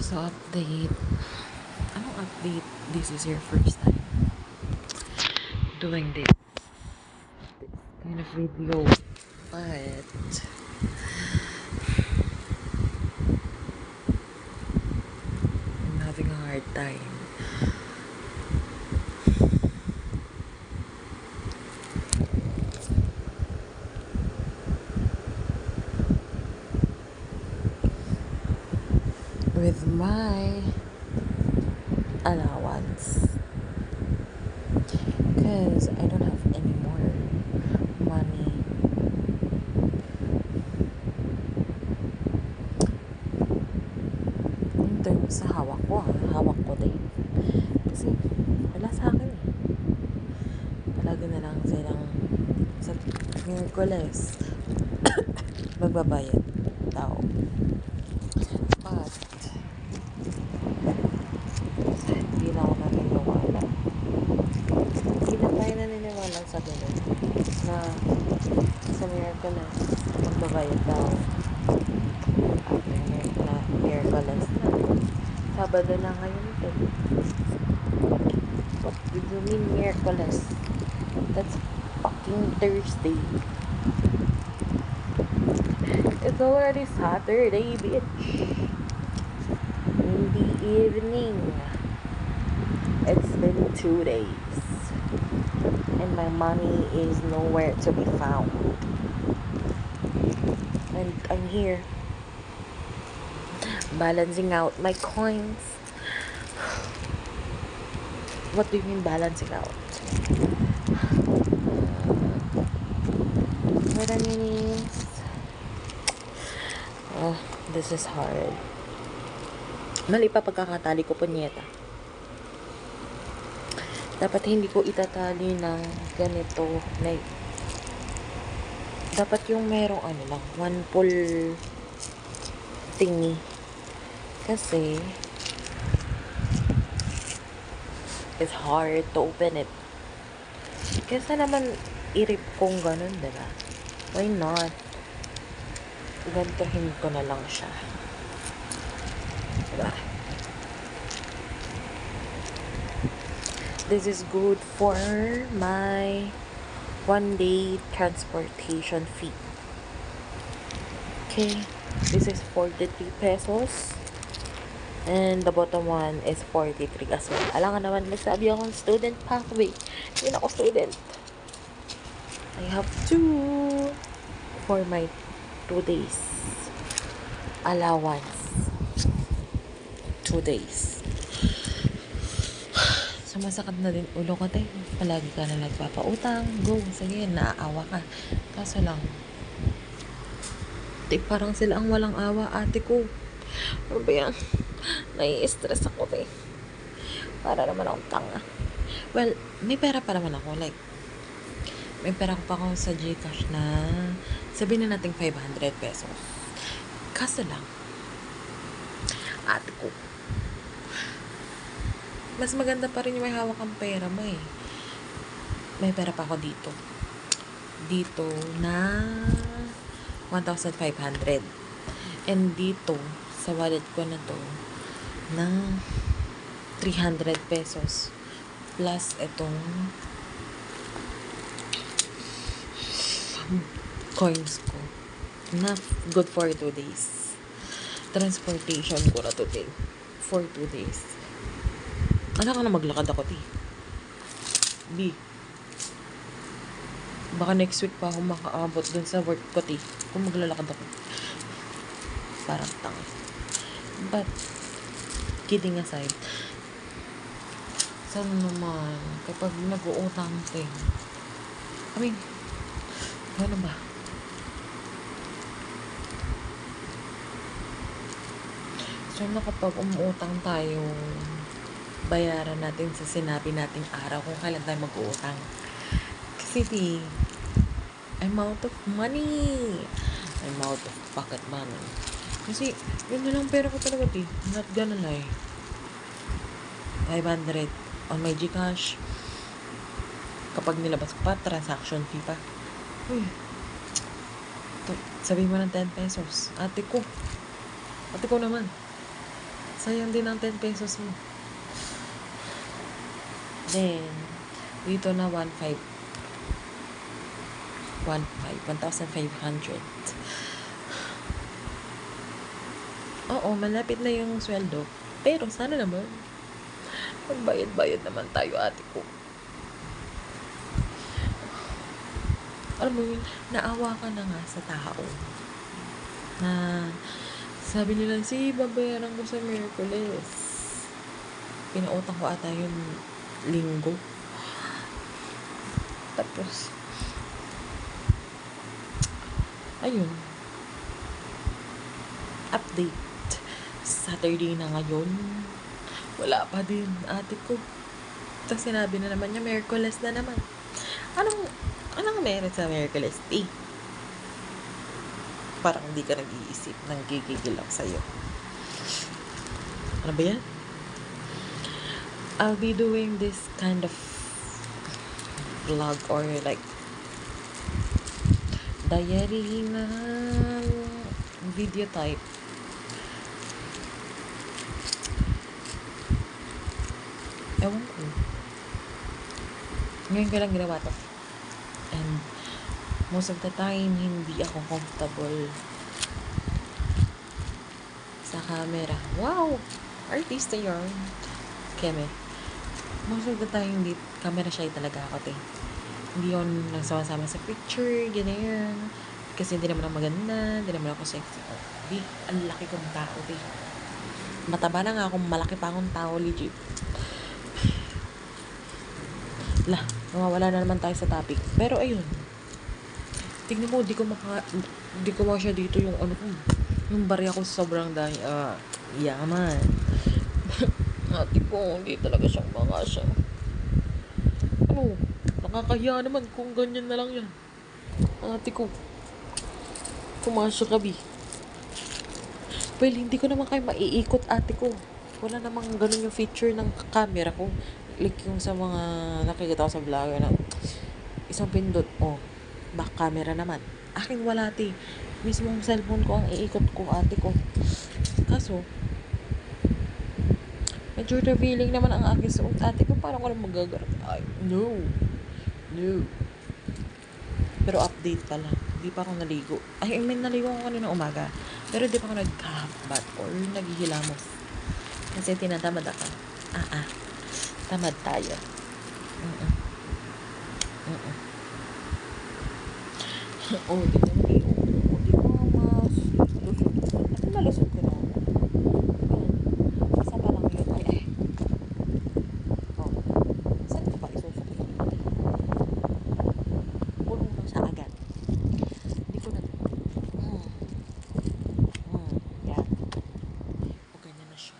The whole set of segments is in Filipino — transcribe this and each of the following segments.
So, update. Anong update? This is your first time doing this kind of video. But, I'm having a hard time. With my allowance. Because I don't have any more money. In terms sa hawak ko din. Kasi wala sa akin eh. Palagi na lang silang sa Miraculous magbabayad daw. But hindi na ako naniniwala. Hindi na tayo naniniwala sa ganun na sa Miraculous magbabayad daw. After na Miraculous na Sabado na ngayon ito. What do you mean Miraculous? That's fucking Thursday. It's already Saturday, bitch. In the evening. It's been 2 days. And my money is nowhere to be found. And I'm here. Balancing out my coins. What do you mean balancing out? What I mean is, this is hard. Mali pa pagkakatali ko, punyeta. Dapat hindi ko itatali ng ganito. Like, dapat yung merong lang, one pull thingy. Kasi, it's hard to open it. Kasi naman, i-rip kong ganun, diba? Why not? Gantuhin ko na lang siya. Diba? This is good for my 1-day transportation fee. Okay. This is 43 pesos. And the bottom one is 43 as well. Alam nga naman, nagsabi akong student pathway. Hindi ako student. I have to for my 2 days allowance. 2 days. Sumasakit na din ulo ko, te. Palagi ka na nagpapautang. Go, sige, naaawa ka. Kaso lang, te, parang sila ang walang awa, ate ko. Ano ba yan? Nai-stress ako, te. Para naman akong tanga. Well, may pera pa naman ako. Like, may pera ko pa ako sa Gcash na sabihin na natin 500 pesos. Kaso lang, ate ko, mas maganda pa rin yung may hawak ang pera mo eh. May pera pa ako dito. Dito na 1,500. And dito, sa wallet ko na to, na 300 pesos. Plus, itong coins ko. Na good for 2 days. Transportation ko na today. For 2 days. Ano ka na maglakad ako, ti? B. Baka next week pa ako makaabot dun sa work ko, ti. Kung maglalakad ako. Parang tanga. But, kidding aside, sana naman, kapag nag-uutang thing, ano ba? So, na kapag umuutang tayo, bayaran natin sa sinabi nating araw kung kailan tayo mag-uutang. Kasi, I'm out of money. I'm out of pocket money. Kasi, yun na lang pera ko talaga, di. Not gonna lie. 500 on my Gcash. Kapag nilabas ko pa, transaction fee pa. Uy. Sabihin mo ng 10 pesos. Ate ko naman. Sayang din ang 10 pesos mo. Then, dito na 1,500. 1,500. Oo, malapit na yung sweldo. Pero sana naman, magbayad-bayad naman tayo, ate ko. Alam mo yun, naawa ka na nga sa tao. Na, sabi nila, si babayaran ko sa Miraculous. Pinautang ko ata yung linggo. Tapos, ayun. Update. Saturday na ngayon. Wala pa din, ate ko. Tapos sinabi na naman niya, Miraculous na naman. Anong meron sa Miraculous Day? Parang hindi ka nag-iisip, nang gigigil ako sa'yo. Ano ba yan? I'll be doing this kind of vlog or like diary na video type. Ewan ko. Ngayon ko lang ginawa to. And most of the time, hindi ako comfortable sa camera. Wow! Artista yarn. Keme. Most of the time, hindi camera shy talaga ako, te. Hindi yun nagsama-sama sa picture, ganyan. Kasi hindi naman ako maganda, hindi naman ako sexy. Di, ang laki kong tao, te. Mataba na nga akong malaki pa akong tao, legit. Nawawala na naman tayo sa topic. Pero ayun. Tignan mo, di ko siya dito yung ano ko. Yung barya ko sobrang yaman. Ate ko, hindi talaga siyang mga siya. Ano, nakakahiya naman kung ganyan na lang yan. Ate ko, pumasya ka, bi. Well, hindi ko naman kayo maiikot, ate ko. Wala namang ganun yung feature ng camera ko. Like yung sa mga nakikita ko sa vlogger na isang pindot, back camera naman. Akin wala, ate. Mismong cellphone ko ang iikot ko, ate ko. Kaso, medyo revealing naman ang aking suot, ate ko. Parang ko lang magagarap. Ay, no. Pero update pala. Di pa ako naligo. Ay, naligo ako kanina umaga. Pero di pa ako nag-bath or naghihilamos. Kasi tinatamad ako. Tamad tayo. Di ko mas lusot. At nalusot ko na. Isa pa lang yun. Ay. Saan ko pa isusok yun? Puno na siya agad. Hindi ko na. Yan. O ganyan na siya.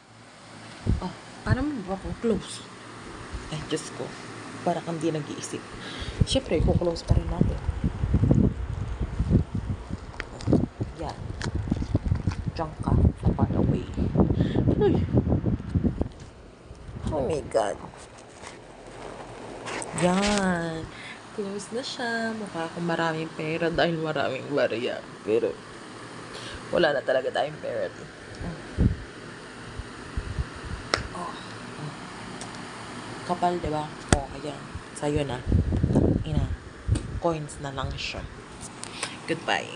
Paano mo ba ako close? Ay, Diyos ko. Para kang di nag-iisip. Siyempre, kuklose pa rin natin. Yan. Diyan ka. Sa far away. Ay. Oh my God. Yan. Close na siya. Mukha akong maraming pera dahil maraming barya. Pero, wala na talaga tayong pera. Kapal, diba? Ayan. Sa'yo na. Coins na lang siya. Goodbye.